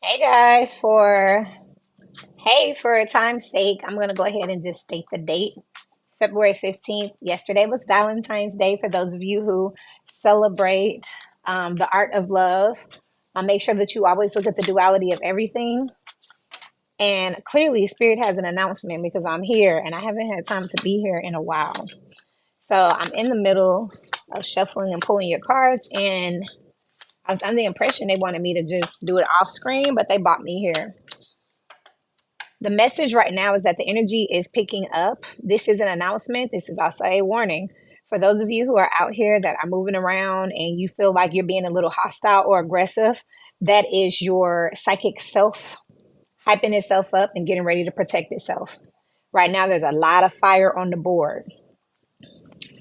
Hey guys, for time's sake, I'm gonna go ahead and just state the date. February 15th. Yesterday was Valentine's Day for those of you who celebrate the art of love. Make sure that you always look at the duality of everything. And clearly, Spirit has an announcement because I'm here and I haven't had time to be here in a while. So I'm in the middle of shuffling and pulling your cards, and I was under the impression they wanted me to just do it off screen, but they bought me here. The message right now is that the energy is picking up. This is an announcement. This is also a warning. For those of you who are out here that are moving around and you feel like you're being a little hostile or aggressive, that is your psychic self hyping itself up and getting ready to protect itself. Right now, there's a lot of fire on the board.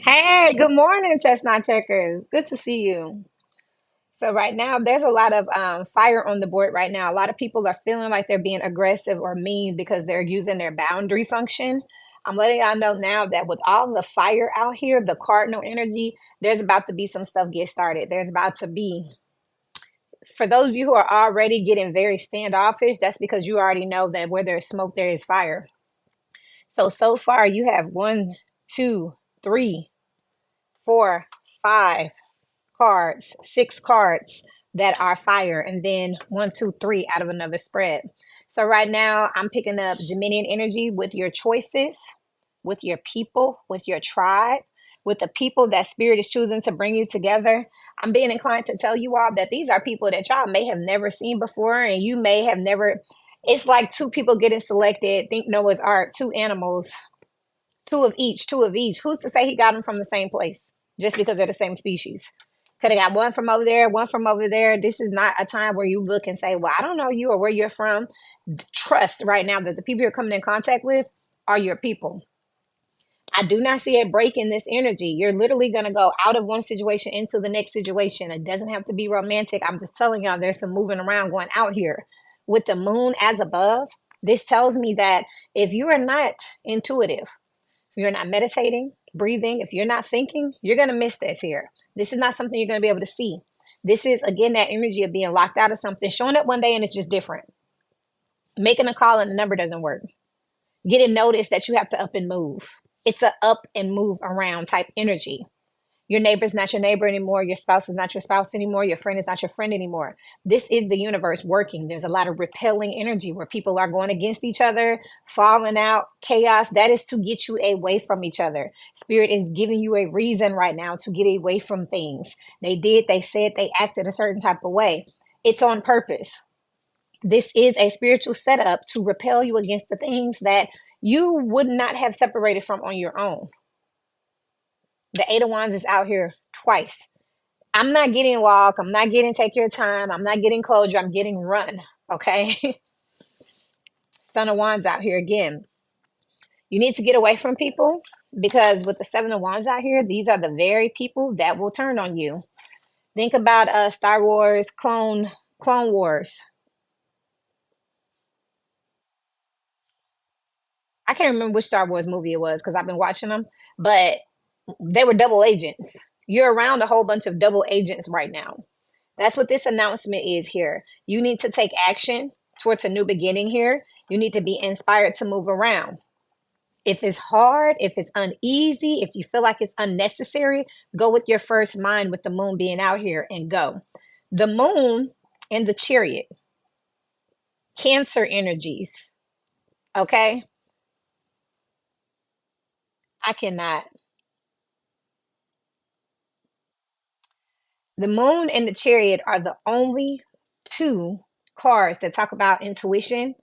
Hey, good morning, Chestnut Checkers. Good to see you. So right now, there's a lot of fire on the board right now. A lot of people are feeling like they're being aggressive or mean because they're using their boundary function. I'm letting y'all know now that with all the fire out here, the cardinal energy, there's about to be some stuff get started. There's about to be, for those of you who are already getting very standoffish, that's because you already know that where there's smoke, there is fire. So far, you have one, two, three, four, five cards, six cards that are fire, and then one, two, three out of another spread. So right now, I'm picking up Dominion energy with your choices, with your people, with your tribe, with the people that Spirit is choosing to bring you together. I'm being inclined to tell you all that these are people that y'all may have never seen before, and you may have never. It's like two people getting selected. Think Noah's Ark, two animals, two of each, two of each. Who's to say he got them from the same place just because they're the same species? Could have got one from over there, one from over there. This is not a time where you look and say, well, I don't know you or where you're from. Trust right now that the people you're coming in contact with are your people. I do not see a break in this energy. You're literally going to go out of one situation into the next situation. It doesn't have to be romantic. I'm just telling y'all there's some moving around going out here. With the moon as above, this tells me that if you are not intuitive, if you're not meditating, breathing, if you're not thinking, you're going to miss this here. This is not something you're going to be able to see. This is, again, that energy of being locked out of something, showing up one day and it's just different. Making a call and the number doesn't work. Getting notice that you have to up and move. It's a up and move around type energy. Your neighbor's not your neighbor anymore. Your spouse is not your spouse anymore. Your friend is not your friend anymore. This is the universe working. There's a lot of repelling energy where people are going against each other, falling out, chaos. That is to get you away from each other. Spirit is giving you a reason right now to get away from things. They said, they acted a certain type of way. It's on purpose. This is a spiritual setup to repel you against the things that you would not have separated from on your own. The Eight of Wands is out here twice. I'm not getting walk. I'm not getting take your time. I'm not getting closure. I'm getting run. Okay. Son of Wands out here again. You need to get away from people because with the Seven of Wands out here, these are the very people that will turn on you. Think about Star Wars Clone Wars. I can't remember which Star Wars movie it was because I've been watching them, but they were double agents. You're around a whole bunch of double agents right now. That's what this announcement is here. You need to take action towards a new beginning here. You need to be inspired to move around. If it's hard, if it's uneasy, if you feel like it's unnecessary, go with your first mind with the moon being out here and go. The moon and the chariot, Cancer energies. Okay. I cannot. The moon and the chariot are the only two cards that talk about intuition,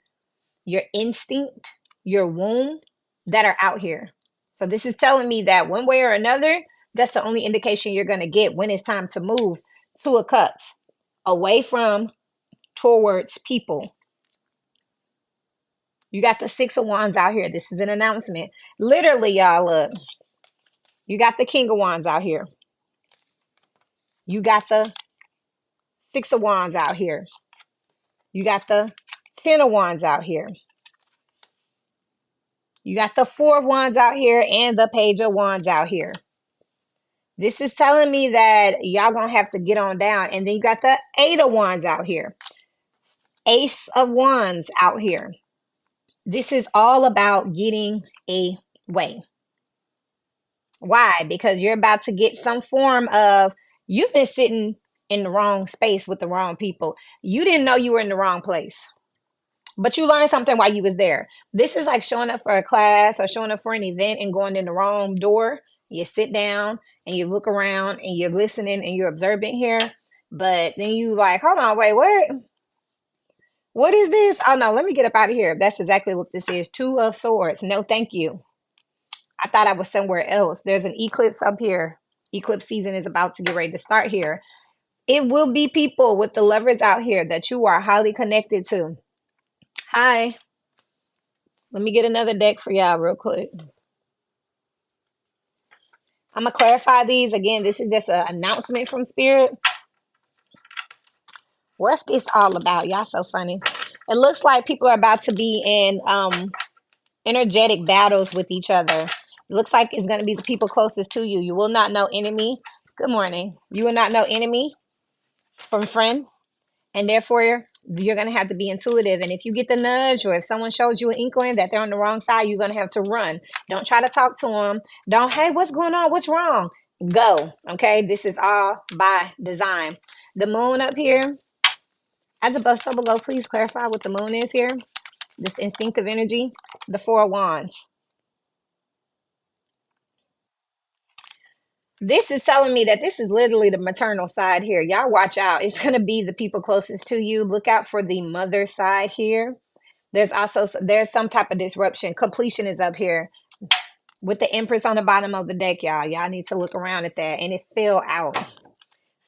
your instinct, your womb that are out here. So this is telling me that one way or another, that's the only indication you're going to get when it's time to move Two of Cups away from towards people. You got the Six of Wands out here. This is an announcement. Literally, y'all, look. You got the King of Wands out here. You got the Six of Wands out here. You got the Ten of Wands out here. You got the Four of Wands out here and the Page of Wands out here. This is telling me that y'all gonna have to get on down. And then you got the Eight of Wands out here. Ace of Wands out here. This is all about getting a way. Why? Because you're about to get some form of, you've been sitting in the wrong space with the wrong people. You didn't know you were in the wrong place, but you learned something while you was there. This is like showing up for a class or showing up for an event and going in the wrong door. You sit down and you look around and you're listening and you're observing here, but then you like, hold on, wait, what? What is this? Oh no, let me get up out of here. That's exactly what this is. Two of Swords. No, thank you. I thought I was somewhere else. There's an eclipse up here. Eclipse season is about to get ready to start here. It will be people with the leverage out here that you are highly connected to. Hi. Let me get another deck for y'all real quick. I'm going to clarify these. Again, this is just an announcement from Spirit. What's this all about? Y'all so funny. It looks like people are about to be in energetic battles with each other. It looks like it's going to be the people closest to you. You will not know enemy. Good morning. You will not know enemy from friend. And therefore, you're going to have to be intuitive. And if you get the nudge or if someone shows you an inkling that they're on the wrong side, you're going to have to run. Don't try to talk to them. Don't, hey, what's going on? What's wrong? Go. Okay. This is all by design. The moon up here, as above, so below, please clarify what the moon is here. This instinctive energy, the Four of Wands. This is telling me that this is literally the maternal side here. Y'all watch out. It's going to be the people closest to you. Look out for the mother side here. There's some type of disruption. Completion is up here with the Empress on the bottom of the deck, y'all. Y'all need to look around at that. And it fell out.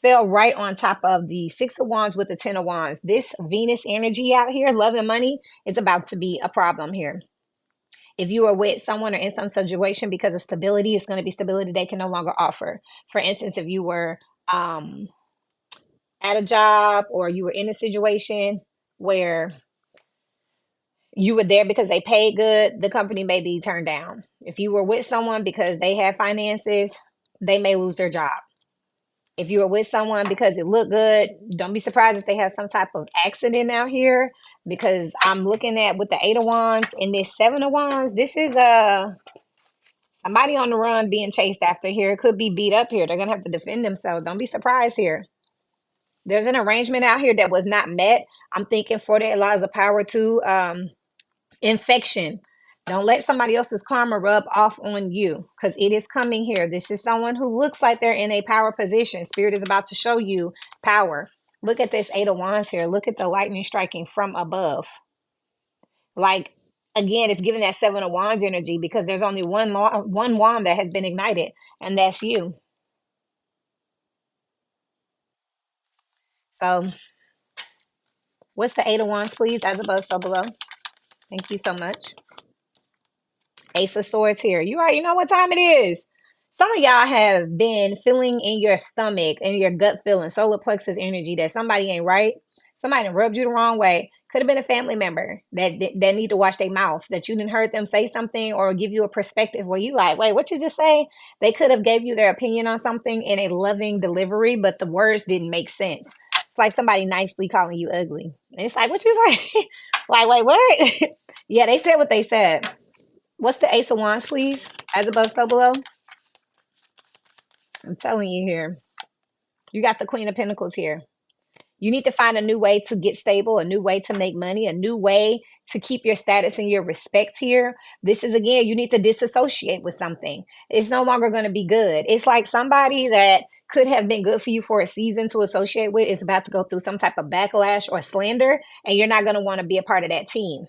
Fell right on top of the Six of Wands with the Ten of Wands. This Venus energy out here, love and money, is about to be a problem here. If you are with someone or in some situation because of stability, it's going to be stability they can no longer offer. For instance, if you were at a job or you were in a situation where you were there because they paid good, the company may be turned down. If you were with someone because they had finances, they may lose their job. If you were with someone because it looked good, don't be surprised if they have some type of accident out here, because I'm looking at with the Eight of Wands and this Seven of Wands, this is somebody on the run being chased after here. It could be beat up here. They're going to have to defend themselves. Don't be surprised here. There's an arrangement out here that was not met. I'm thinking for the laws of power to infection. Don't let somebody else's karma rub off on you, because it is coming here. This is someone who looks like they're in a power position. Spirit is about to show you power. Look at this Eight of Wands here. Look at the lightning striking from above. Like, again, it's giving that Seven of Wands energy because there's only one wand that has been ignited, and that's you. So, what's the Eight of Wands, please? As above, so below. Thank you so much. Ace of Swords here. You already know what time it is. Some of y'all have been feeling in your stomach and your gut feeling, solar plexus energy, that somebody ain't right. Somebody rubbed you the wrong way. Could have been a family member that need to wash their mouth, that you didn't heard them say something or give you a perspective where you like, wait, what you just say? They could have gave you their opinion on something in a loving delivery, but the words didn't make sense. It's like somebody nicely calling you ugly. And it's like, what you say? Like, wait, what? Yeah, they said what they said. What's the Ace of Wands, please? As above, so below. I'm telling you here. You got the Queen of Pentacles here. You need to find a new way to get stable, a new way to make money, a new way to keep your status and your respect here. This is, again, you need to disassociate with something. It's no longer going to be good. It's like somebody that could have been good for you for a season to associate with is about to go through some type of backlash or slander, and you're not going to want to be a part of that team.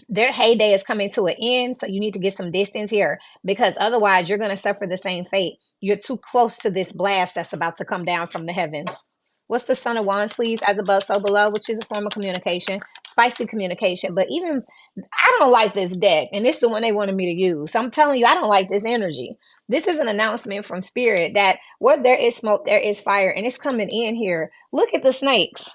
Their heyday is coming to an end, so you need to get some distance here, because otherwise you're going to suffer the same fate. You're too close to this blast that's about to come down from the heavens. What's the Son of Wands, please? As above, so below, which is a form of communication, spicy communication. But even, I don't like this deck, and this is the one they wanted me to use. So I'm telling you, I don't like this energy. This is an announcement from Spirit that where there is smoke, there is fire, and it's coming in here. Look at the snakes.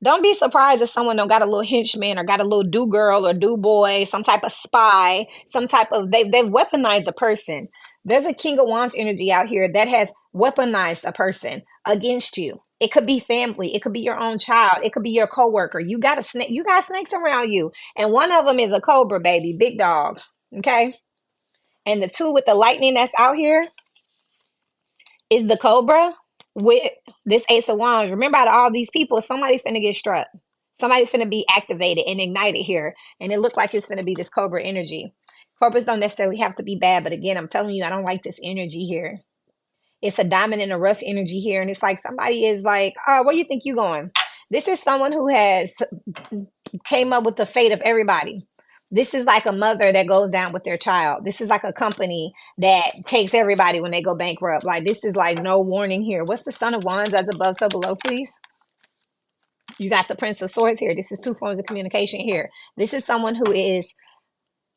Don't be surprised if someone don't got a little henchman or got a little do girl or do boy, some type of spy, some type of, they've weaponized a person. There's a King of Wands energy out here that has weaponized a person against you. It could be family. It could be your own child. It could be your coworker. You got a snake. You got snakes around you, and one of them is a cobra, baby, big dog. Okay, and the two with the lightning that's out here is the cobra with this ace of wands. Remember, out of all these people, somebody's finna get struck. Somebody's finna be activated and ignited here, and it looked like it's finna be this cobra energy. Cobras don't necessarily have to be bad, but again, I'm telling you, I don't like this energy here. It's a diamond in a rough energy here, and it's like somebody is like, oh, where you think you going? This is someone who has came up with the fate of everybody. This is like a mother that goes down with their child. This is like a company that takes everybody when they go bankrupt. Like, this is like no warning here. What's the Son of Wands as above so below, please? You got the Prince of Swords here. This is two forms of communication here. This is someone who is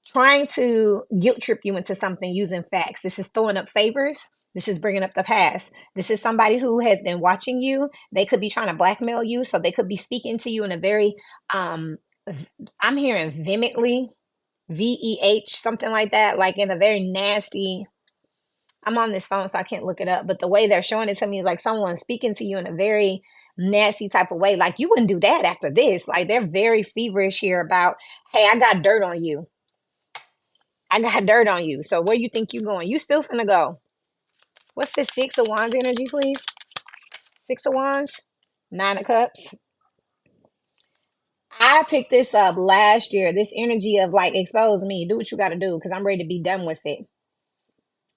trying to guilt trip you into something using facts. This is throwing up favors. This is bringing up the past. This is somebody who has been watching you. They could be trying to blackmail you. So they could be speaking to you in a very, I'm hearing vehemently, VEH, something like that, like in a very nasty. I'm on this phone, so I can't look it up. But the way they're showing it to me is like someone speaking to you in a very nasty type of way. Like, you wouldn't do that after this. Like, they're very feverish here about, hey, I got dirt on you. I got dirt on you. So where you think you going? You still finna go. What's this Six of Wands energy, please? Six of Wands, Nine of Cups. I picked this up last year. This energy of like, expose me. Do what you got to do because I'm ready to be done with it.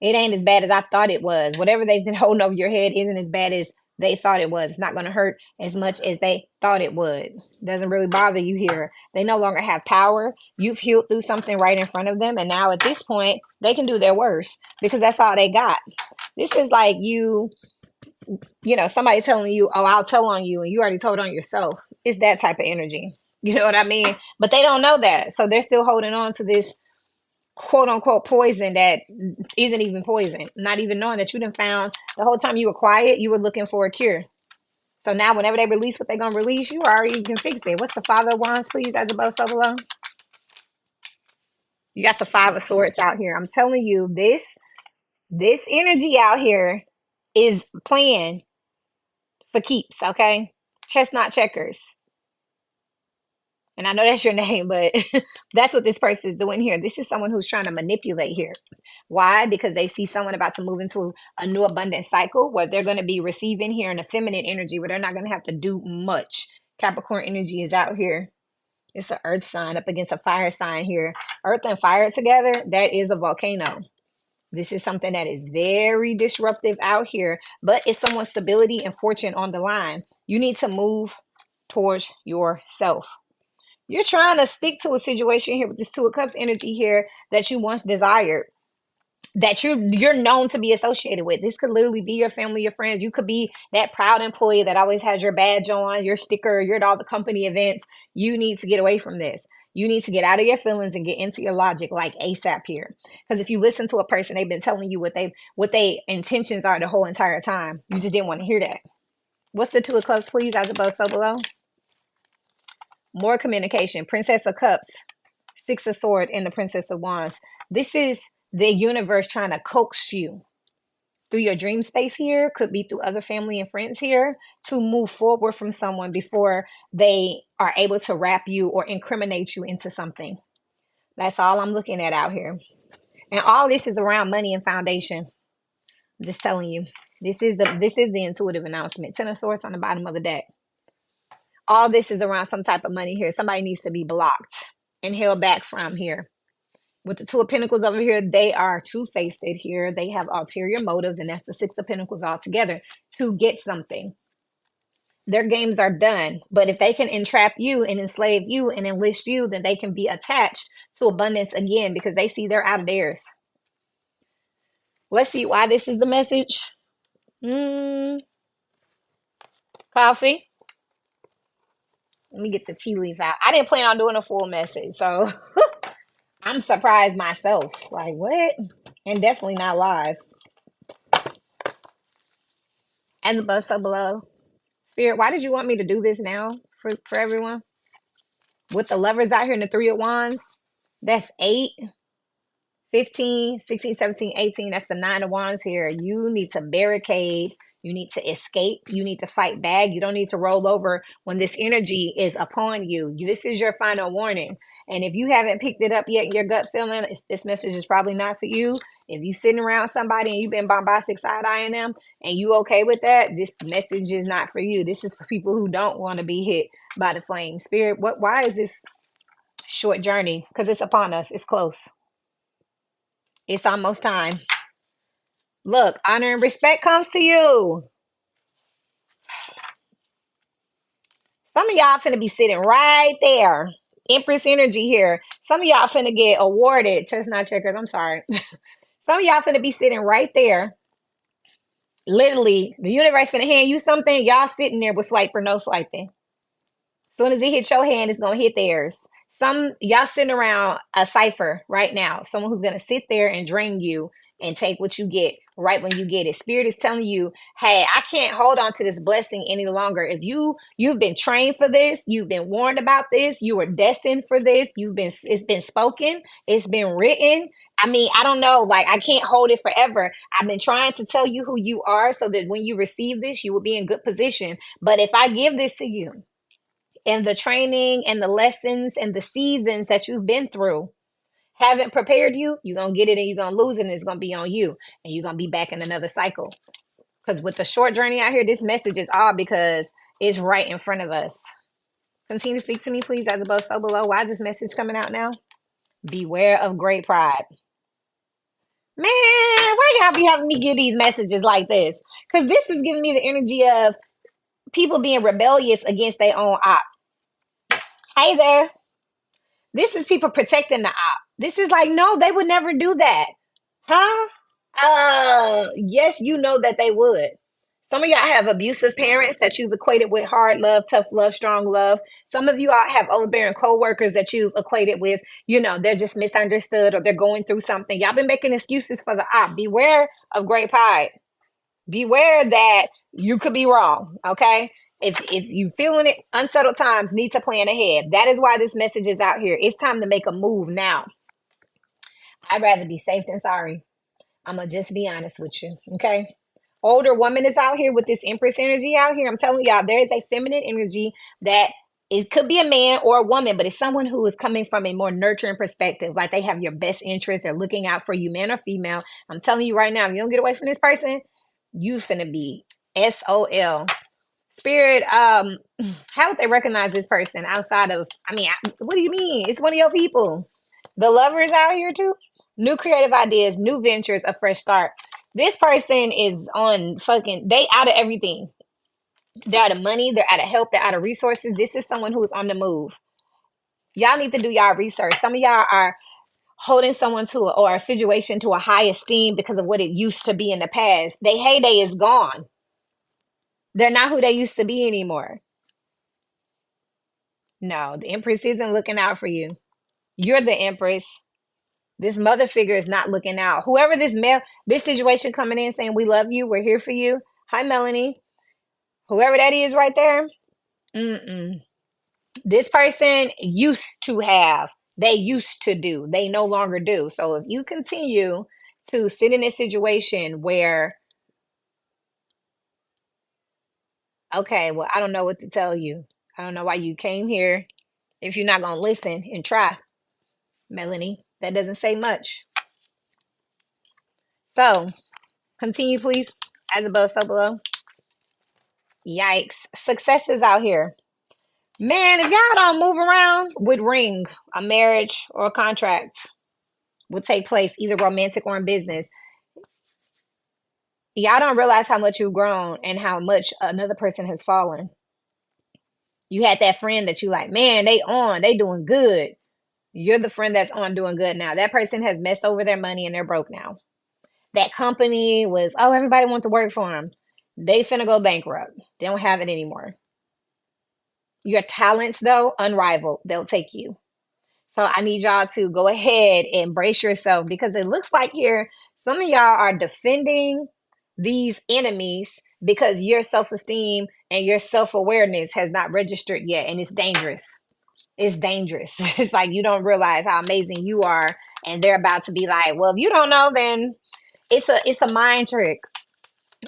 It ain't as bad as I thought it was. Whatever they've been holding over your head isn't as bad as they thought it was. It's not going to hurt as much as they thought it would. Doesn't really bother you here. They no longer have power. You've healed through something right in front of them. And now at this point, they can do their worst because that's all they got. This is like somebody telling you, oh, I'll tell on you. And you already told on yourself. It's that type of energy. You know what I mean? But they don't know that. So they're still holding on to this quote unquote poison that isn't even poison, not even knowing that you done found the whole time you were quiet, you were looking for a cure. So now whenever they release what they're gonna release, you already can fix it. What's the Father of Wands, please, as above so below? You got the Five of Swords out here. I'm telling you, this energy out here is playing for keeps, okay? Chestnut checkers. And I know that's your name, but that's what this person is doing here. This is someone who's trying to manipulate here. Why? Because they see someone about to move into a new abundant cycle where they're going to be receiving here in a feminine energy where they're not going to have to do much. Capricorn energy is out here. It's an earth sign up against a fire sign here. Earth and fire together, that is a volcano. This is something that is very disruptive out here, but it's someone's stability and fortune on the line. You need to move towards yourself. You're trying to stick to a situation here with this Two of Cups energy here that you once desired, that you're known to be associated with. This could literally be your family, your friends. You could be that proud employee that always has your badge on, your sticker, you're at all the company events. You need to get away from this. You need to get out of your feelings and get into your logic like ASAP here. Because if you listen to a person, they've been telling you what they intentions are the whole entire time. You just didn't want to hear that. What's the Two of Cups, please, as above, so below? More communication. Princess of Cups, Six of Swords, and the Princess of Wands. This is the universe trying to coax you through your dream space here. Could be through other family and friends here to move forward from someone before they are able to wrap you or incriminate you into something. That's all I'm looking at out here. And all this is around money and foundation. I'm just telling you. This is the intuitive announcement. Ten of Swords on the bottom of the deck. All this is around some type of money here. Somebody needs to be blocked and held back from here. With the Two of Pentacles over here, they are two-faced here. They have ulterior motives, and that's the Six of Pentacles all together to get something. Their games are done. But if they can entrap you and enslave you and enlist you, then they can be attached to abundance again because they see they're out of theirs. Let's see why this is the message. Coffee. Let me get the tea leaf out. I didn't plan on doing a full message, so I'm surprised myself. Like, what? And definitely not live. As above, so below. Spirit, why did you want me to do this now for everyone? With the lovers out here in the Three of Wands, that's 8, 15, 16, 17, 18. That's the Nine of Wands here. You need to barricade You need to escape. You need to fight back. You don't need to roll over when this energy is upon you. This is your final warning. And if you haven't picked it up yet, your gut feeling, this message is probably not for you. If you sitting around somebody and you've been bombastic side-eyeing them and you okay with that, this message is not for you. This is for people who don't want to be hit by the flame. Spirit, why is this short journey? Because it's upon us. It's close. It's almost time. Look, honor and respect comes to you. Some of y'all finna be sitting right there. Empress energy here. Some of y'all finna get awarded. Chestnut checkers, I'm sorry. Some of y'all finna be sitting right there. Literally, the universe finna hand you something. Y'all sitting there with swipe or no swiping. As soon as it hits your hand, it's gonna hit theirs. Some y'all sitting around a cipher right now. Someone who's gonna sit there and drain you and take what you get right when you get it. Spirit is telling you, hey, I can't hold on to this blessing any longer. If you've been trained for this, you've been warned about this, you were destined for this, it's been spoken, it's been written. I mean, I don't know, like I can't hold it forever. I've been trying to tell you who you are so that when you receive this, you will be in good position. But if I give this to you, and the training and the lessons and the seasons that you've been through haven't prepared you, you're going to get it and you're going to lose it and it's going to be on you and you're going to be back in another cycle. Because with the short journey out here, this message is all because it's right in front of us. Continue to speak to me, please, as above, so below. Why is this message coming out now? Beware of great pride. Man, why y'all be having me get these messages like this? Because this is giving me the energy of people being rebellious against their own op. Hey there. This is people protecting the op. This is like, no, they would never do that. Huh? Yes, you know that they would. Some of y'all have abusive parents that you've equated with hard love, tough love, strong love. Some of you all have overbearing coworkers that you've equated with, they're just misunderstood or they're going through something. Y'all been making excuses for the op. Beware of great pride. Beware that you could be wrong, okay? If you feeling it, unsettled times need to plan ahead. That is why this message is out here. It's time to make a move now. I'd rather be safe than sorry. I'm going to just be honest with you, okay? Older woman is out here with this Empress energy out here. I'm telling y'all, there is a feminine energy that it could be a man or a woman, but it's someone who is coming from a more nurturing perspective. Like they have your best interest. They're looking out for you, man or female. I'm telling you right now, if you don't get away from this person, you finna be SOL. Spirit, how would they recognize this person outside of, what do you mean? It's one of your people. The lovers out here too. New creative ideas, new ventures, a fresh start. This person is on they out of everything. They're out of money, they're out of help, they're out of resources. This is someone who's on the move. Y'all need to do y'all research. Some of y'all are holding someone or a situation to a high esteem because of what it used to be in the past. Their heyday is gone. They're not who they used to be anymore. No, the Empress isn't looking out for you. You're the Empress. This mother figure is not looking out. Whoever this situation coming in saying, we love you, we're here for you. Hi, Melanie. Whoever that is right there. This person used to have. They used to do. They no longer do. So if you continue to sit in a situation where, okay, well, I don't know what to tell you. I don't know why you came here if you're not going to listen and try. Melanie, that doesn't say much. So continue, please. As above, so below. Yikes. Success is out here. Man, if y'all don't move around, would ring a marriage or a contract would take place, either romantic or in business. Y'all don't realize how much you've grown and how much another person has fallen. You had that friend that you like, man, they doing good. You're the friend that's on doing good now. That person has messed over their money and they're broke now. That company was, everybody wants to work for them. They finna go bankrupt. They don't have it anymore. Your talents, though, unrivaled. They'll take you. So I need y'all to go ahead and brace yourself because it looks like here some of y'all are defending these enemies because your self-esteem and your self-awareness has not registered yet, and it's dangerous. It's dangerous. It's like you don't realize how amazing you are, and they're about to be like, well, if you don't know, then it's a mind trick.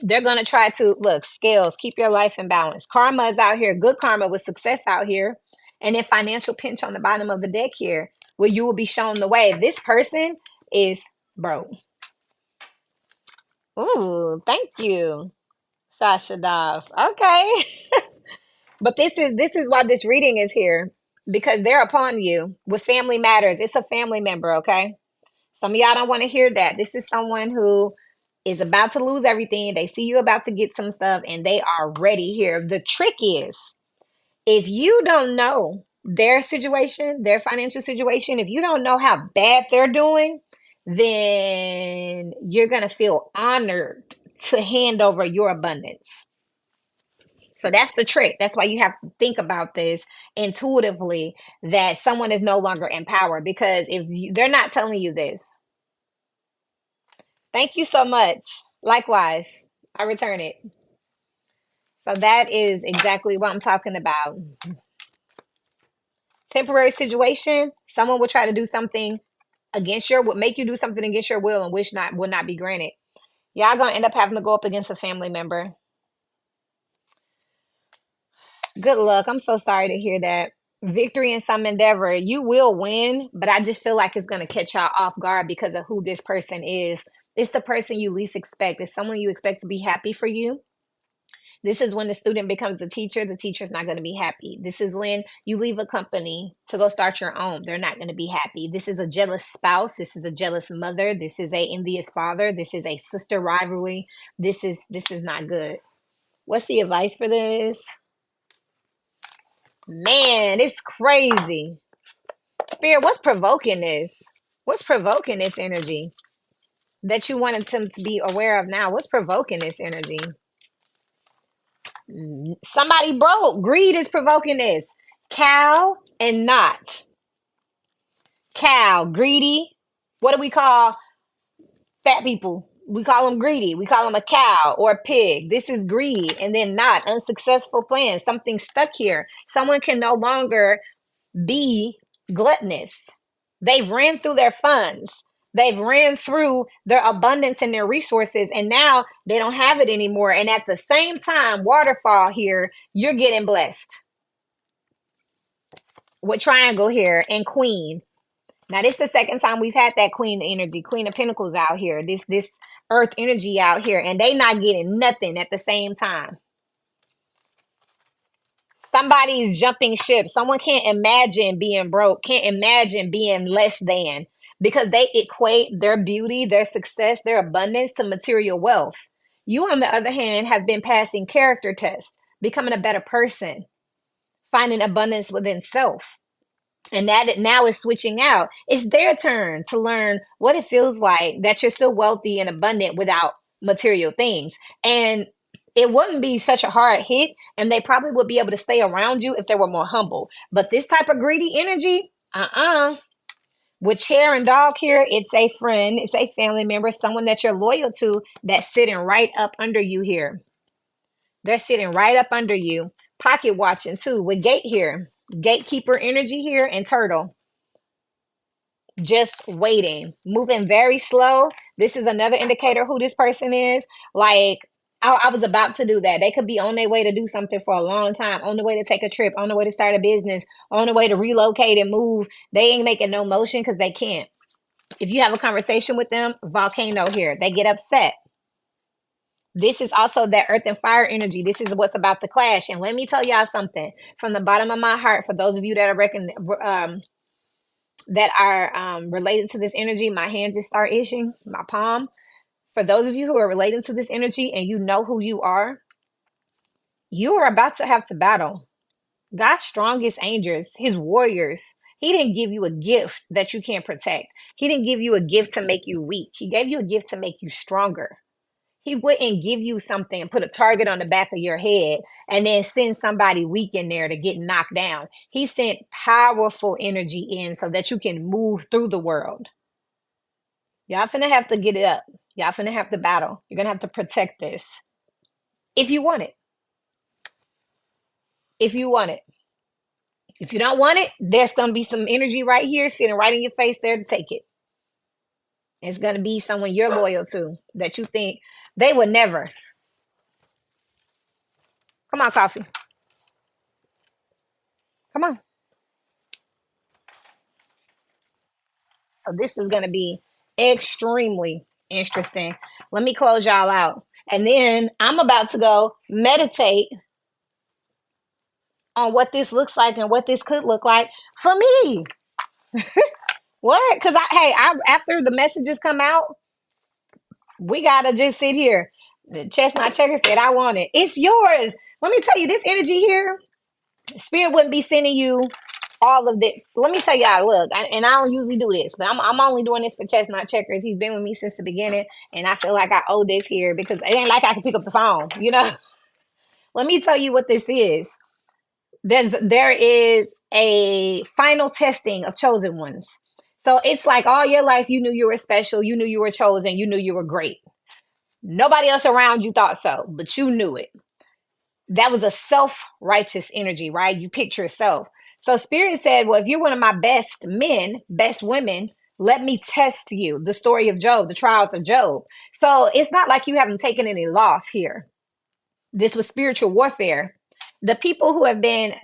They're going to try to look, scales, keep your life in balance. Karma is out here, good karma with success out here. And then financial pinch on the bottom of the deck here, where you will be shown the way. This person is broke. Ooh, thank you, Sasha Dove. Okay. But this is why this reading is here, because they're upon you with family matters. It's a family member, okay? Some of y'all don't want to hear that. This is someone who is about to lose everything. They see you about to get some stuff and they are ready here. The trick is, if you don't know their situation, their financial situation, if you don't know how bad they're doing, then you're going to feel honored to hand over your abundance. So that's the trick. That's why you have to think about this intuitively, that someone is no longer in power, because if they're not telling you this. Thank you so much. Likewise, I return it. So that is exactly what I'm talking about. Temporary situation, someone will try to do something against your, would make you do something against your will, and which not will not be granted. Y'all gonna end up having to go up against a family member. Good luck. I'm so sorry to hear that. Victory in some endeavor. You will win, but I just feel like it's going to catch y'all off guard because of who this person is. It's the person you least expect. It's someone you expect to be happy for you. This is when the student becomes the teacher. The teacher's not going to be happy. This is when you leave a company to go start your own. They're not going to be happy. This is a jealous spouse. This is a jealous mother. This is a envious father. This is a sister rivalry. This is not good. What's the advice for this? Man, it's crazy. Spirit, what's provoking this? What's provoking this energy that you wanted them to be aware of now? What's provoking this energy? Somebody broke. Greed is provoking this. Cow and not. Cow, greedy. What do we call fat people? We call them greedy. We call them a cow or a pig. This is greedy. And then not. Unsuccessful plan. Something stuck here. Someone can no longer be gluttonous. They've ran through their funds. They've ran through their abundance and their resources, and now they don't have it anymore. And at the same time, waterfall here, you're getting blessed with triangle here and queen. Now, this is the second time we've had that queen energy, queen of pentacles out here, this earth energy out here, and they not getting nothing at the same time. Somebody's jumping ship. Someone can't imagine being broke, can't imagine being less than, because they equate their beauty, their success, their abundance to material wealth. You, on the other hand, have been passing character tests, becoming a better person, finding abundance within self. And that now is switching out. It's their turn to learn what it feels like that you're still wealthy and abundant without material things. And it wouldn't be such a hard hit, and they probably would be able to stay around you if they were more humble. But this type of greedy energy, with chair and dog here, it's a friend, it's a family member, someone that you're loyal to, that's sitting right up under you here. They're sitting right up under you, pocket watching too, with gate here, gatekeeper energy here, and turtle. Just waiting, moving very slow. This is another indicator who this person is. Like, I was about to do that. They could be on their way to do something for a long time, on the way to take a trip, on the way to start a business, on the way to relocate and move. They ain't making no motion because they can't. If you have a conversation with them, volcano here, they get upset. This is also that earth and fire energy. This is what's about to clash. And let me tell y'all something from the bottom of my heart, for those of you that are related to this energy. My hand just start itching, my palm. For those of you who are related to this energy and you know who you are about to have to battle God's strongest angels, his warriors. He didn't give you a gift that you can't protect. He didn't give you a gift to make you weak. He gave you a gift to make you stronger. He wouldn't give you something and put a target on the back of your head and then send somebody weak in there to get knocked down. He sent powerful energy in so that you can move through the world. Y'all finna have to get it up. Y'all finna have to battle. You're gonna have to protect this if you want it. If you want it. If you don't want it, there's gonna be some energy right here sitting right in your face there to take it. It's gonna be someone you're loyal to that you think they would never. Come on, coffee. Come on. So this is going to be extremely interesting. Let me close y'all out. And then I'm about to go meditate on what this looks like and what this could look like for me. What? Because after the messages come out, we gotta just sit here. The chestnut checker said, "I want it. It's yours." Let me tell you, this energy here, Spirit wouldn't be sending you all of this. Let me tell y'all, look, and I don't usually do this, but I'm only doing this for Chestnut Checkers. He's been with me since the beginning, and I feel like I owe this here because it ain't like I can pick up the phone, you know? Let me tell you what this is. There is a final testing of chosen ones. So it's like all your life you knew you were special, you knew you were chosen, you knew you were great. Nobody else around you thought so, but you knew it. That was a self-righteous energy, right? You picture yourself. So Spirit said, well, if you're one of my best men, best women, let me test you. The story of Job, the trials of Job. So it's not like you haven't taken any loss here. This was spiritual warfare. The people who have been,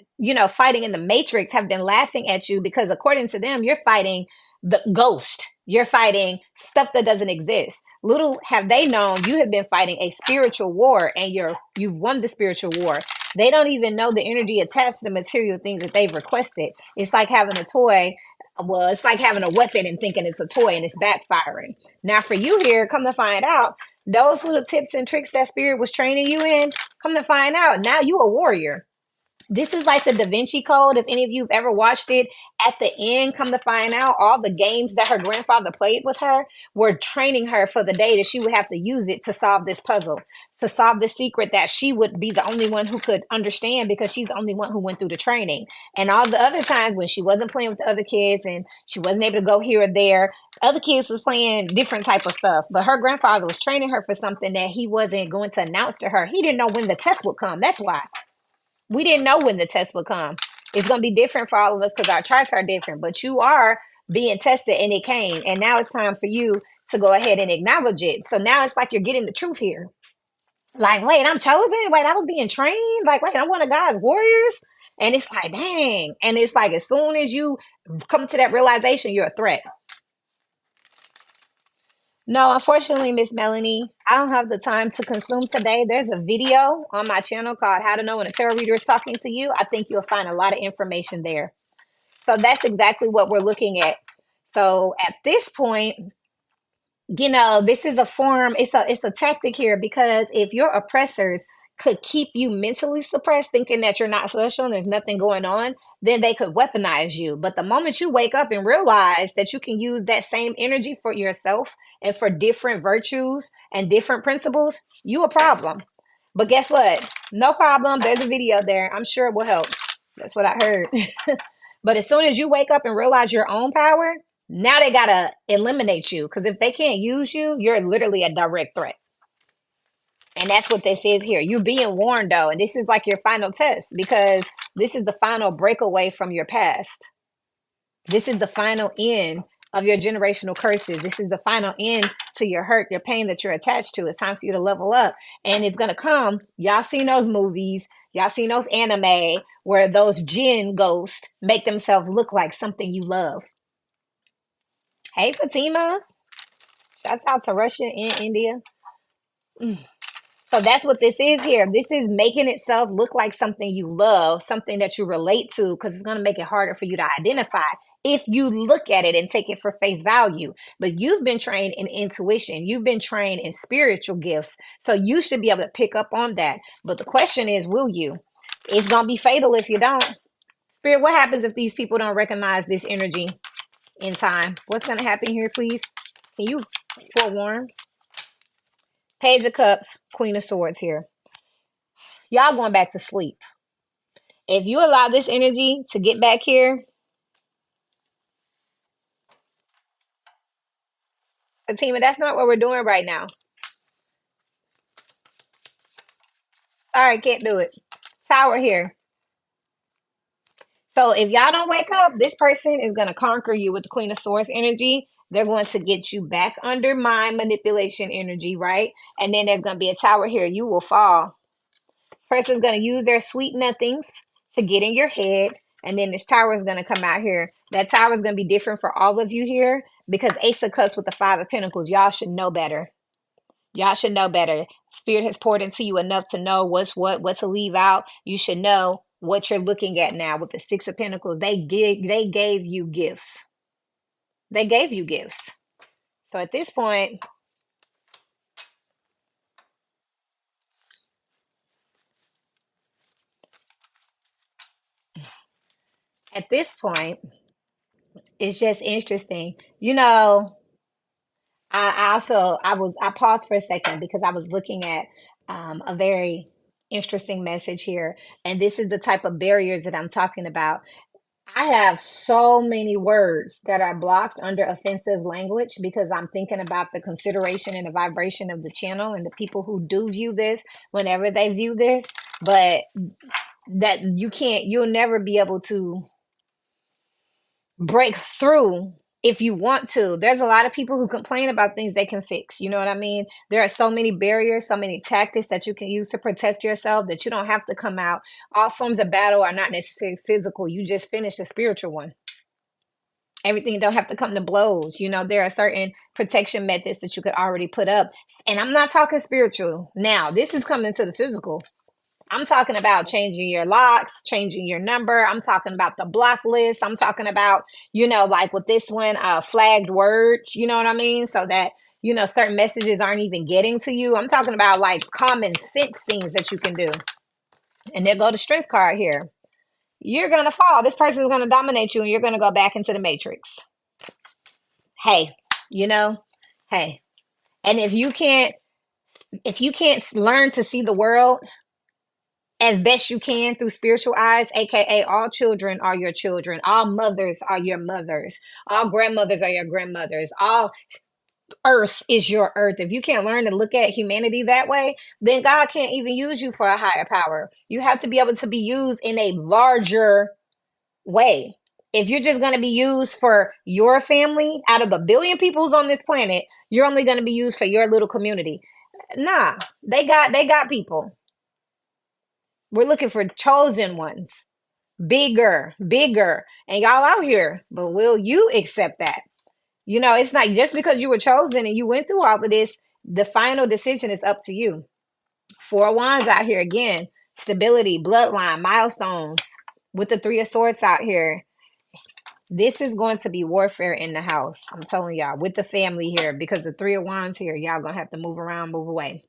fighting in the matrix have been laughing at you because according to them, you're fighting the ghost. You're fighting stuff that doesn't exist. Little have they known you have been fighting a spiritual war and you've won the spiritual war. They don't even know the energy attached to the material things that they've requested. It's like having a toy. Well, it's like having a weapon and thinking it's a toy and it's backfiring. Now, for you here, come to find out, those little tips and tricks that Spirit was training you in, come to find out, now you a warrior. This is like the Da Vinci Code. If any of you have ever watched it, at the end, come to find out, all the games that her grandfather played with her were training her for the day that she would have to use it to solve this puzzle, to solve the secret that she would be the only one who could understand because she's the only one who went through the training. And all the other times when she wasn't playing with the other kids and she wasn't able to go here or there, other kids was playing different type of stuff. But her grandfather was training her for something that he wasn't going to announce to her. He didn't know when the test would come. That's why. We didn't know when the test would come. It's going to be different for all of us because our charts are different, but you are being tested and it came. And now it's time for you to go ahead and acknowledge it. So now it's like you're getting the truth here. Like, wait, I'm chosen. Wait, I was being trained. Like, wait, I'm one of God's warriors. And it's like, dang. And it's like, as soon as you come to that realization, you're a threat. No, unfortunately, Miss Melanie, I don't have the time to consume today. There's a video on my channel called How to Know When a Tarot Reader is Talking to You. I think you'll find a lot of information there. So that's exactly what we're looking at. So at this point, this is a form, it's a tactic here because if your oppressors could keep you mentally suppressed, thinking that you're not special and there's nothing going on, then they could weaponize you. But the moment you wake up and realize that you can use that same energy for yourself and for different virtues and different principles, you a problem. But guess what? No problem. There's a video there. I'm sure it will help. That's what I heard. But as soon as you wake up and realize your own power, now they gotta eliminate you because if they can't use you, you're literally a direct threat. And that's what this is here. You're being warned though, and this is like your final test because this is the final breakaway from your past. This is the final end of your generational curses. This is the final end to your hurt, your pain that you're attached to. It's time for you to level up. And it's gonna come. Y'all seen those movies, y'all seen those anime where those jinn ghosts make themselves look like something you love. Hey, Fatima. Shouts out to Russia and India. So that's what this is here. This is making itself look like something you love, something that you relate to, because it's going to make it harder for you to identify if you look at it and take it for face value. But you've been trained in intuition. You've been trained in spiritual gifts. So you should be able to pick up on that. But the question is, will you? It's going to be fatal if you don't. Spirit, what happens if these people don't recognize this energy in time? What's going to happen here, please? Can you forewarn? Page of Cups, Queen of Swords here. Y'all going back to sleep. If you allow this energy to get back here, Fatima, that's not what we're doing right now. Sorry, can't do it. Tower here. So if y'all don't wake up, this person is going to conquer you with the Queen of Swords energy. They're going to get you back under mind manipulation energy, right? And then there's going to be a tower here. You will fall. Person's going to use their sweet nothings to get in your head. And then this tower is going to come out here. That tower is going to be different for all of you here because Ace of Cups with the Five of Pentacles. Y'all should know better. Y'all should know better. Spirit has poured into you enough to know what's what to leave out. You should know what you're looking at now with the Six of Pentacles. They gave you gifts. They gave you gifts. So at this point, it's just interesting. You know, I paused for a second because I was looking at a very interesting message here, and this is the type of barriers that I'm talking about. I have so many words that are blocked under offensive language because I'm thinking about the consideration and the vibration of the channel and the people who do view this whenever they view this, but that you'll never be able to break through if you want to. There's a lot of people who complain about things they can fix. You know what I mean? There are so many barriers, so many tactics that you can use to protect yourself that you don't have to come out. All forms of battle are not necessarily physical. You just finished a spiritual one. Everything don't have to come to blows. You know, there are certain protection methods that you could already put up. And I'm not talking spiritual now. This is coming to the physical. I'm talking about changing your locks, changing your number. I'm talking about the block list. I'm talking about, like with this one, flagged words, you know what I mean? So that, certain messages aren't even getting to you. I'm talking about like common sense things that you can do. And there go the strength card here. You're going to fall. This person is going to dominate you and you're going to go back into the matrix. Hey, you know, hey. And if you can't learn to see the world as best you can through spiritual eyes, aka all children are your children, all mothers are your mothers, all grandmothers are your grandmothers, all earth is your earth. If you can't learn to look at humanity that way, then God can't even use you for a higher power. You have to be able to be used in a larger way. If you're just going to be used for your family, out of a billion people who's on this planet, you're only going to be used for your little community. Nah, they got people. We're looking for chosen ones, bigger, and y'all out here. But will you accept that? It's not just because you were chosen and you went through all of this. The final decision is up to you. Four of Wands out here again. Stability, bloodline, milestones. With the Three of Swords out here. This is going to be warfare in the house. I'm telling y'all, with the family here, because the Three of Wands here, y'all gonna have to move around, move away.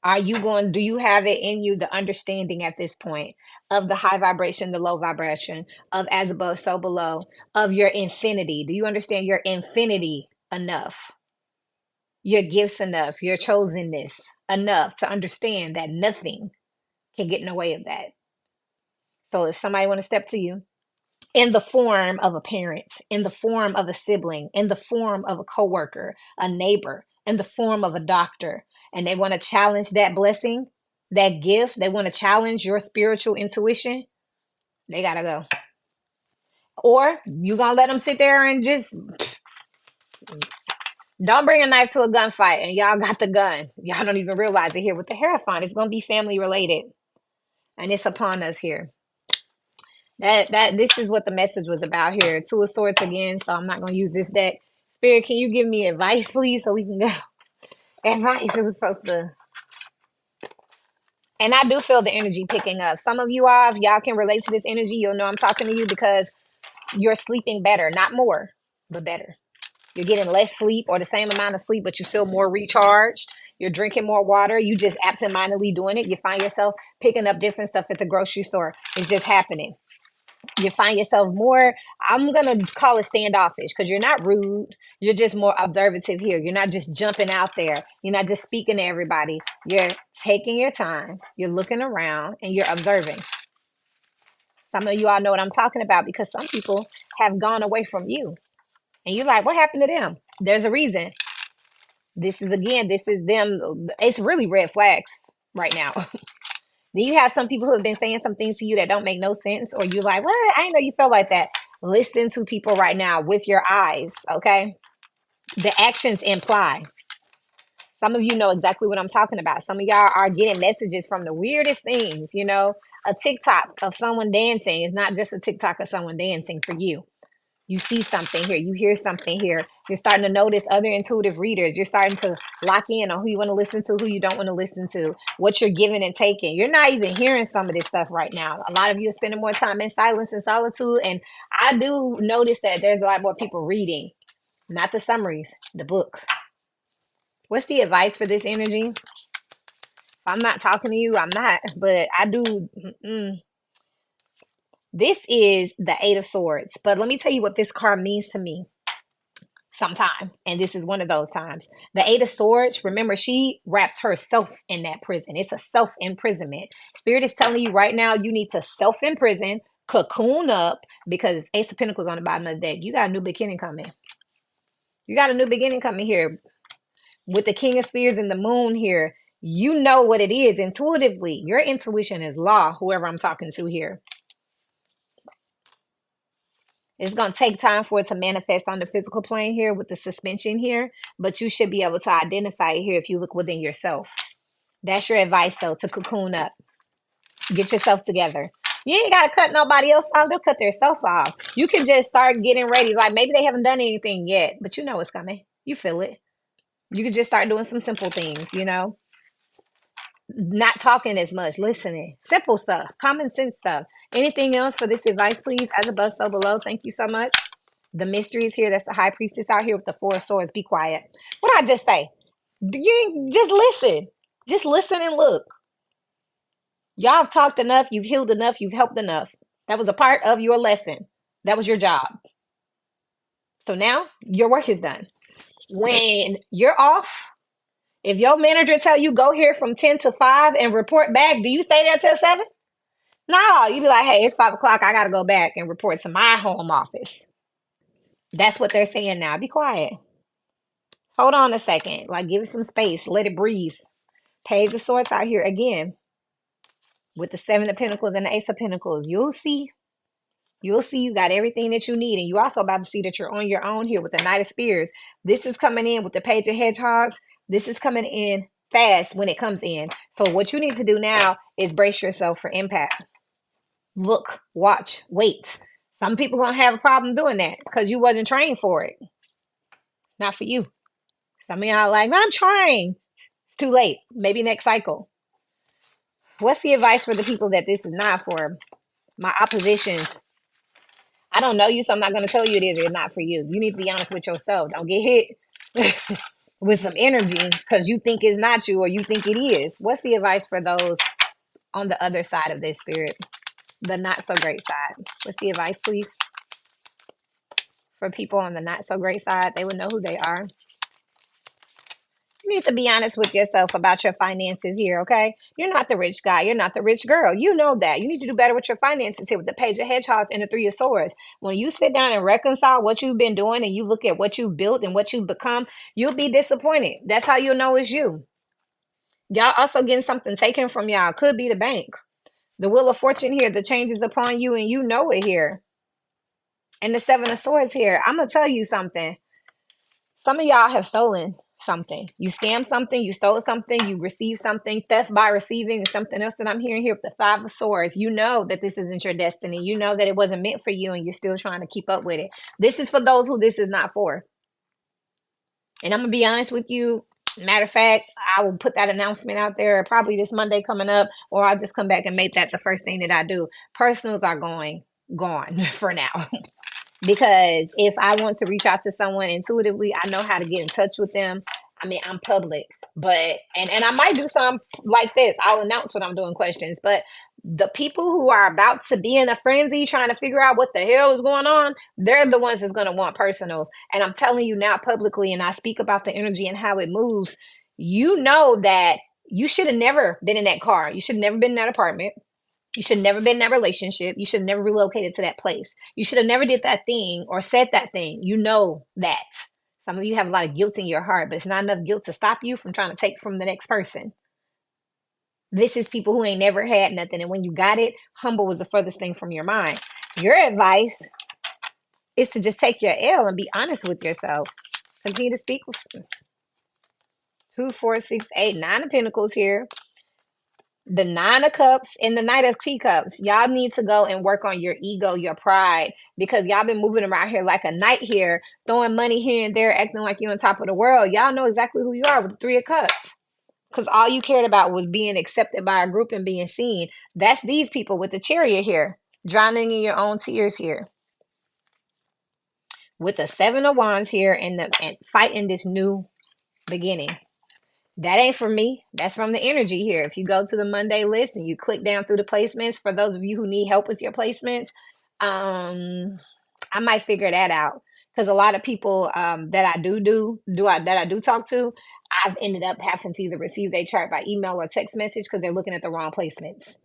Do you have it in you, the understanding at this point of the high vibration, the low vibration, of as above, so below, of your infinity? Do you understand your infinity enough? Your gifts enough, your chosenness enough to understand that nothing can get in the way of that. So if somebody want to step to you in the form of a parent, in the form of a sibling, in the form of a coworker, a neighbor, in the form of a doctor, and they want to challenge that blessing, that gift, they want to challenge your spiritual intuition, they gotta go. Or you gonna let them sit there and just don't bring a knife to a gunfight and y'all got the gun. Y'all don't even realize it here with the Hierophant. It's gonna be family related. And it's upon us here. That this is what the message was about here. Two of Swords again, so I'm not gonna use this deck. Spirit, can you give me advice, please, so we can go? Advice. It was supposed to. And I do feel the energy picking up. Some of you all, if y'all can relate to this energy, you'll know I'm talking to you because you're sleeping better, not more, but better. You're getting less sleep or the same amount of sleep, but you feel more recharged. You're drinking more water. You just absentmindedly doing it. You find yourself picking up different stuff at the grocery store. It's just happening. You find yourself more, I'm going to call it standoffish because you're not rude. You're just more observative here. You're not just jumping out there. You're not just speaking to everybody. You're taking your time. You're looking around and you're observing. Some of you all know what I'm talking about because some people have gone away from you. And you're like, what happened to them? There's a reason. This is them. It's really red flags right now. Then you have some people who have been saying some things to you that don't make no sense, or you're like, what? I didn't know you felt like that. Listen to people right now with your eyes, okay? The actions imply. Some of you know exactly what I'm talking about. Some of y'all are getting messages from the weirdest things, you know. A TikTok of someone dancing is not just a TikTok of someone dancing for you. You see something here, you hear something here. You're starting to notice other intuitive readers. You're starting to lock in on who you want to listen to, who you don't want to listen to, what you're giving and taking. You're not even hearing some of this stuff right now. A lot of you are spending more time in silence and solitude. And I do notice that there's a lot more people reading, not the summaries, the book. What's the advice for this energy? If I'm not talking to you, I'm not, but I do. This is the Eight of Swords. But let me tell you what this card means to me sometime. And this is one of those times. The Eight of Swords, remember, she wrapped herself in that prison. It's a self-imprisonment. Spirit is telling you right now, you need to self-imprison, cocoon up, because Ace of Pentacles on the bottom of the deck. You got a new beginning coming. You got a new beginning coming here. With the King of Spears and the Moon here, you know what it is intuitively. Your intuition is law, whoever I'm talking to here. It's going to take time for it to manifest on the physical plane here with the suspension here, but you should be able to identify it here if you look within yourself. That's your advice, though, to cocoon up. Get yourself together. You ain't got to cut nobody else off. They'll cut themselves off. You can just start getting ready. Like maybe they haven't done anything yet, but you know it's coming. You feel it. You can just start doing some simple things, you know? Not talking as much, listening. Simple stuff, common sense stuff. Anything else for this advice, please? As above, so below. Thank you so much. The mystery is here. That's the high priestess out here with the Four of Swords. Be quiet. What did I just say? You just listen. Just listen and look. Y'all have talked enough. You've healed enough. You've helped enough. That was a part of your lesson. That was your job. So now your work is done. When you're off, if your manager tell you go here from 10 to 5 and report back, do you stay there till 7? No, you be like, hey, it's 5 o'clock. I got to go back and report to my home office. That's what they're saying now. Be quiet. Hold on a second. Like, give it some space. Let it breathe. Page of Swords out here again with the Seven of Pentacles and the Ace of Pentacles. You'll see. You'll see you got everything that you need. And you also about to see that you're on your own here with the Knight of Spears. This is coming in with the Page of Hedgehogs. This is coming in fast when it comes in. So what you need to do now is brace yourself for impact. Look, watch, wait. Some people gonna have a problem doing that because you wasn't trained for it. Not for you. Some of y'all like, I'm trying. It's too late. Maybe next cycle. What's the advice for the people that this is not for? My oppositions. I don't know you, so I'm not going to tell you it is or not for you. You need to be honest with yourself. Don't get hit with some energy because you think it's not you or you think it is. What's the advice for those on the other side of this, Spirit? The not so great side. What's the advice, please? For people on the not so great side, they would know who they are. You need to be honest with yourself about your finances here, okay? You're not the rich guy. You're not the rich girl. You know that. You need to do better with your finances here with the Page of Hedgehogs and the Three of Swords. When you sit down and reconcile what you've been doing and you look at what you've built and what you've become, you'll be disappointed. That's how you'll know it's you. Y'all also getting something taken from y'all. Could be the bank. The Wheel of Fortune here, the changes upon you and you know it here. And the Seven of Swords here. I'm going to tell you something. Some of y'all have stolen something. You scammed something, you stole something, you received something. Theft by receiving is something else that I'm hearing here with the Five of Swords. You know that this isn't your destiny. You know that it wasn't meant for you and you're still trying to keep up with it. This is for those who this is not for. And I'm going to be honest with you. Matter of fact, I will put that announcement out there probably this Monday coming up, or I'll just come back and make that the first thing that I do. Personals are gone for now. Because if I want to reach out to someone intuitively, I know how to get in touch with them. I mean, I'm public, but, and I might do something like this. I'll announce when I'm doing questions, but the people who are about to be in a frenzy trying to figure out what the hell is going on, they're the ones that's going to want personals. And I'm telling you now publicly, and I speak about the energy and how it moves. You know that you should have never been in that car. You should have never been in that apartment. You should have never been in that relationship. You should have never relocated to that place. You should have never did that thing or said that thing. You know that. Some of you have a lot of guilt in your heart, but it's not enough guilt to stop you from trying to take from the next person. This is people who ain't never had nothing. And when you got it, humble was the furthest thing from your mind. Your advice is to just take your L and be honest with yourself. Continue to speak with two, four, six, eight, nine of pentacles here. The nine of cups and the knight of teacups. Y'all need to go and work on your ego, your pride, because y'all been moving around here like a knight here, throwing money here and there, acting like you're on top of the world. Y'all know exactly who you are with the three of cups, because all you cared about was being accepted by a group and being seen. That's these people with the chariot here, drowning in your own tears here, with the seven of wands here, and fighting this new beginning. That ain't for me. That's from the energy here. If you go to the Monday list and you click down through the placements, for those of you who need help with your placements, I might figure that out, because a lot of people that I do talk to, I've ended up having to either receive their chart by email or text message because they're looking at the wrong placements.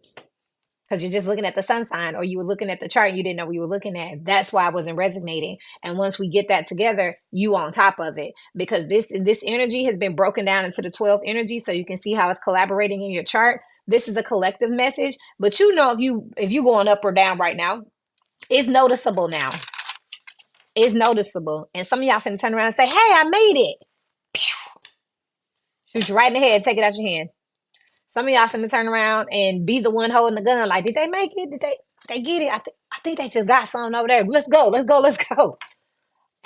Because you're just looking at the sun sign, or you were looking at the chart and you didn't know what you were looking at. That's why I wasn't resonating. And once we get that together, you on top of it, because this energy has been broken down into the 12 energy, so you can see how it's collaborating in your chart. This is a collective message, but you know, if you going up or down right now, it's noticeable now. It's noticeable, and some of y'all finna turn around and say, "Hey, I made it." Shoot you right in the head. Take it out your hand. Some of y'all finna turn around and be the one holding the gun. Like, did they make it? Did they get it? I think they just got something over there. Let's go. Let's go. Let's go.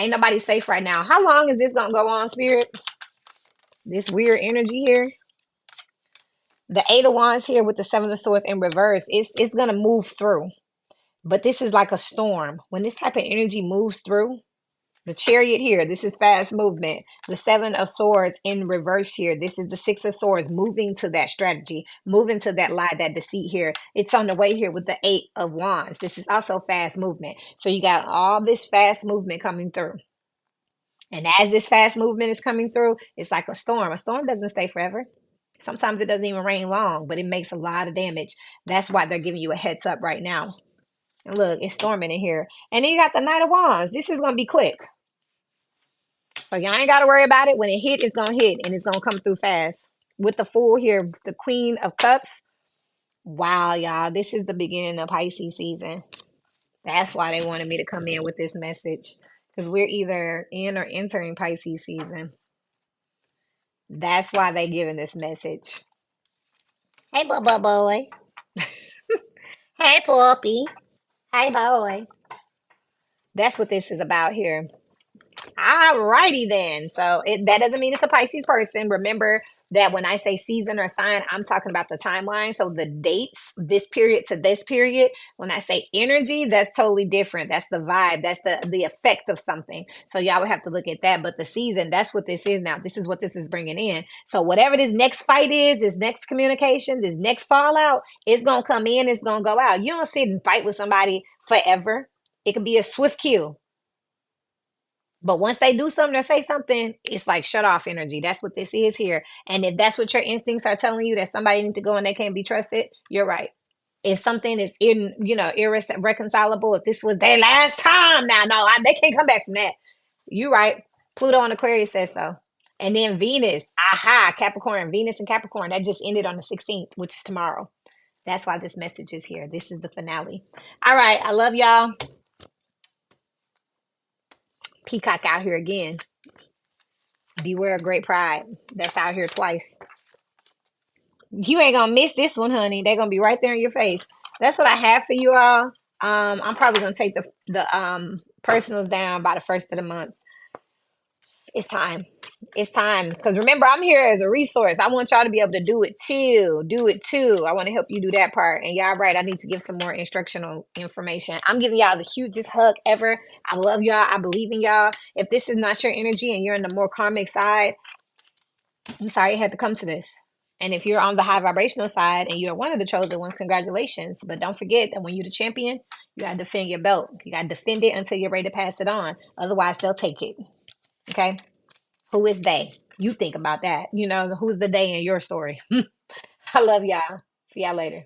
Ain't nobody safe right now. How long is this gonna go on, Spirit? This weird energy here. The eight of wands here with the seven of swords in reverse. It's gonna move through. But this is like a storm. When this type of energy moves through, the chariot here, this is fast movement. The seven of swords in reverse here, this is the six of swords, moving to that strategy, moving to that lie, that deceit here. It's on the way here with the eight of wands. This is also fast movement. So you got all this fast movement coming through. And as this fast movement is coming through, it's like a storm. A storm doesn't stay forever. Sometimes it doesn't even rain long, but it makes a lot of damage. That's why they're giving you a heads up right now. And look, it's storming in here. And then you got the Knight of Wands. This is going to be quick. So y'all ain't got to worry about it. When it hit, it's going to hit, and it's going to come through fast. With the Fool here, the Queen of Cups. Wow, y'all. This is the beginning of Pisces season. That's why they wanted me to come in with this message, because we're either in or entering Pisces season. That's why they giving this message. Hey, Bubba boy. Hey, puppy. Hey, boy. That's what this is about here. Alrighty then. So that doesn't mean it's a Pisces person. Remember that when I say season or sign, I'm talking about the timeline. So the dates, this period to this period. When I say energy, that's totally different. That's the vibe. That's the effect of something. So y'all would have to look at that. But the season, that's what this is now. This is what this is bringing in. So whatever this next fight is, this next communication, this next fallout, it's going to come in, it's going to go out. You don't sit and fight with somebody forever. It can be a swift kill. But once they do something or say something, it's like shut off energy. That's what this is here. And if that's what your instincts are telling you, that somebody needs to go and they can't be trusted, you're right. If something is irreconcilable, if this was their last time, now no, they can't come back from that. You're right. Pluto and Aquarius says so. And then Venus, Capricorn, Venus and Capricorn, that just ended on the 16th, which is tomorrow. That's why this message is here. This is the finale. All right. I love y'all. Peacock out here again. Beware of great pride. That's out here twice. You ain't gonna miss this one, honey. They're gonna be right there in your face. That's what I have for you all. I'm probably gonna take the personals down by the first of the month. It's time. It's time. Because remember, I'm here as a resource. I want y'all to be able to do it too. Do it too. I want to help you do that part. And y'all right, I need to give some more instructional information. I'm giving y'all the hugest hug ever. I love y'all. I believe in y'all. If this is not your energy and you're in the more karmic side, I'm sorry it had to come to this. And if you're on the high vibrational side and you're one of the chosen ones, congratulations. But don't forget that when you're the champion, you got to defend your belt. You got to defend it until you're ready to pass it on. Otherwise, they'll take it. Okay? Who is they? You think about that. You know, who's the they in your story? I love y'all. See y'all later.